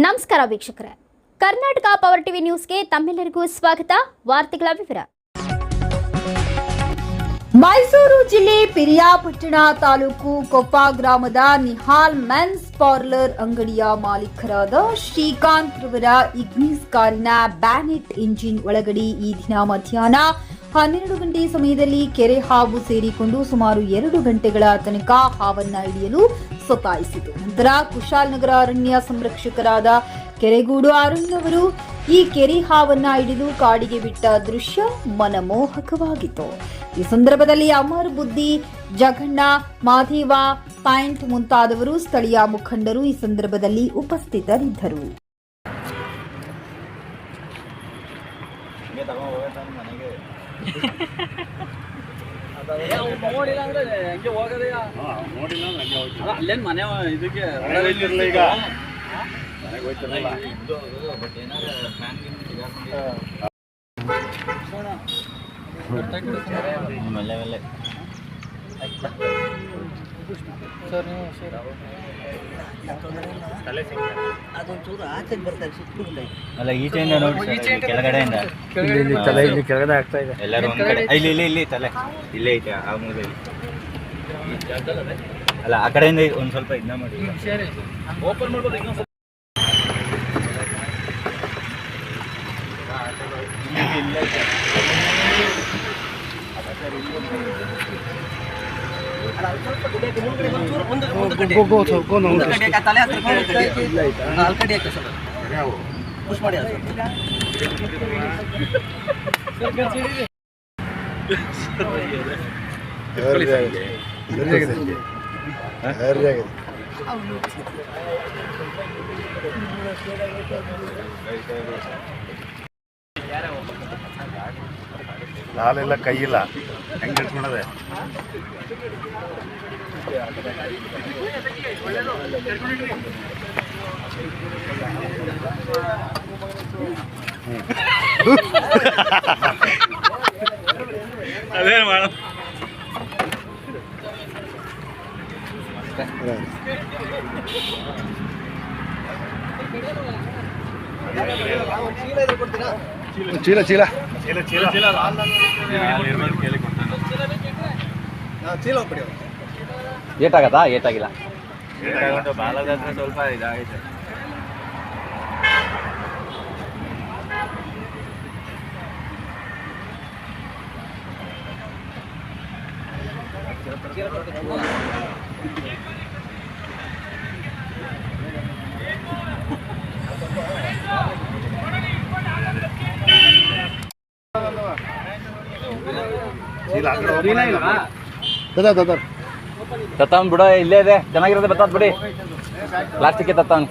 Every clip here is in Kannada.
ನಮಸ್ಕಾರ ವೀಕ್ಷಕರೇ, ಕರ್ನಾಟಕ ಪವರ್ ಟಿವಿ ನ್ಯೂಸ್ಗೆ ತಮ್ಮೆಲ್ಲರಿಗೂ ಸ್ವಾಗತ. ವಾರ್ತೆಗಳ ವಿವರ. ಮೈಸೂರು ಜಿಲ್ಲೆ ಪಿರಿಯಾಪಟ್ಟಣ ತಾಲೂಕು ಕೊಪ್ಪ ಗ್ರಾಮದ ನಿಹಾಲ್ ಮೆನ್ಸ್ ಪಾರ್ಲರ್ ಅಂಗಡಿಯ ಮಾಲೀಕರಾದ ಶ್ರೀಕಾಂತ್ ರವರ ಇಗ್ನಿಸ್ ಕಾರಿನ ಬ್ಯಾನೆಟ್ ಇಂಜಿನ್ ಒಳಗಡೆ ಈ ದಿನ ಮಧ್ಯಾಹ್ನ 12 ಗಂಟೆ ಸಮಯದಲ್ಲಿ ಕೆರೆ ಹಾವು ಸೇರಿಕೊಂಡು ಸುಮಾರು 2 ಗಂಟೆಗಳ ತನಕ ಹಾವನ್ನ ಹಿಡಿಯಲು ಸತಾಯಿಸಿತು. ನಂತರ ಕುಶಾಲನಗರ ಅರಣ್ಯ ಸಂರಕ್ಷಕರಾದ ಕೆರೆಗೂಡು ಅರುಣ್ ಅವರು ಈ ಕೆರೆ ಹಾವನ್ನ ಹಿಡಿದು ಕಾಡಿಗೆ ಬಿಟ್ಟ ದೃಶ್ಯ ಮನಮೋಹಕವಾಗಿತ್ತು. ಈ ಸಂದರ್ಭದಲ್ಲಿ ಅಮರ್ ಬುದ್ಧಿ, ಜಗಣ್ಣ, ಮಾದೇವ, ಪಾಯಿಂಟ್ ಮುಂತಾದವರು ಸ್ಥಳೀಯ ಮುಖಂಡರು ಈ ಸಂದರ್ಭದಲ್ಲಿ ಉಪಸ್ಥಿತರಿದ್ದರು. ಅಲ್ಲೇನ್ ಮನೆ ಇದಕ್ಕೆ ಅದೊಂಚೂರು ಆಚೆ ಬರ್ತಾರೆ ಸುತ್ತಲೂ ಅಲ್ಲ ಈಚೆಯಿಂದ ನೋಡಿ ಕೆಳಗಡೆಯಿಂದ ತಲೆ ಇಲ್ಲಿ ಕೆಳಗಡೆ ಆಗ್ತಾ ಇದೆ. ಎಲ್ಲರೂ ಒಂದ್ ಕಡೆ ಇಲ್ಲಿ ತಲೆ ಇಲ್ಲೇ ಐತೆ ಆ ಮೂಲೆಯಲ್ಲಿ. ಅಲ್ಲ ಆ ಕಡೆಯಿಂದ ಒಂದ್ ಸ್ವಲ್ಪ ಇದನ್ನ ಮಾಡಿ ಓಪನ್ ಮಾಡ್ಬೋದು. ಇನ್ನೊಂದು ಪುಷ್ ಮಾಡಿ ಕಾಲೆಲ್ಲ ಕೈಯಿಲ್ಲ ಹೆಂಗೆ ಇಟ್ಕೊಂಡದೆ. ಅದೇನು ಮಾಡ ಚೀಲ ಚೀಲ ಏಟಾಗತ್ತಾ? ಏಟಾಗಿಲ್ಲ. ಬಾಲದ ಹತ್ರ ಸ್ವಲ್ಪ ಇದಾಗೈತೆ. ತತ್ತವನ್ ಬಿಡೋ, ಇಲ್ಲೇ ಇದೆ ಚೆನ್ನಾಗಿರೋದು ಬತ್ತಾತ್ ಬಿಡಿ. ಪ್ಲಾಸ್ಟಿಕ್ ತತ್ತವನ್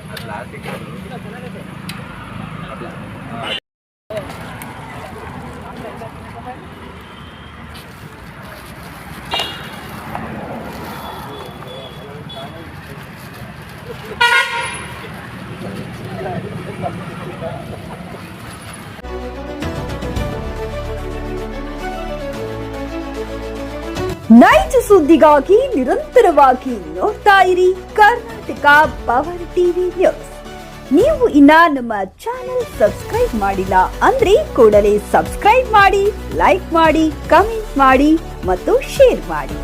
ನೈಜ ಸುದ್ದಿಗಾಗಿ ನಿರಂತರವಾಗಿ ನೋಡ್ತಾ ಇರಿ ಕರ್ನಾಟಕ ಪವರ್ ಟಿವಿ ನ್ಯೂಸ್. ನೀವು ಇನ್ನ ನಮ್ಮ ಚಾನೆಲ್ ಸಬ್ಸ್ಕ್ರೈಬ್ ಮಾಡಿಲ್ಲ ಅಂದ್ರೆ ಕೂಡಲೇ ಸಬ್ಸ್ಕ್ರೈಬ್ ಮಾಡಿ, ಲೈಕ್ ಮಾಡಿ, ಕಮೆಂಟ್ ಮಾಡಿ ಮತ್ತು ಶೇರ್ ಮಾಡಿ.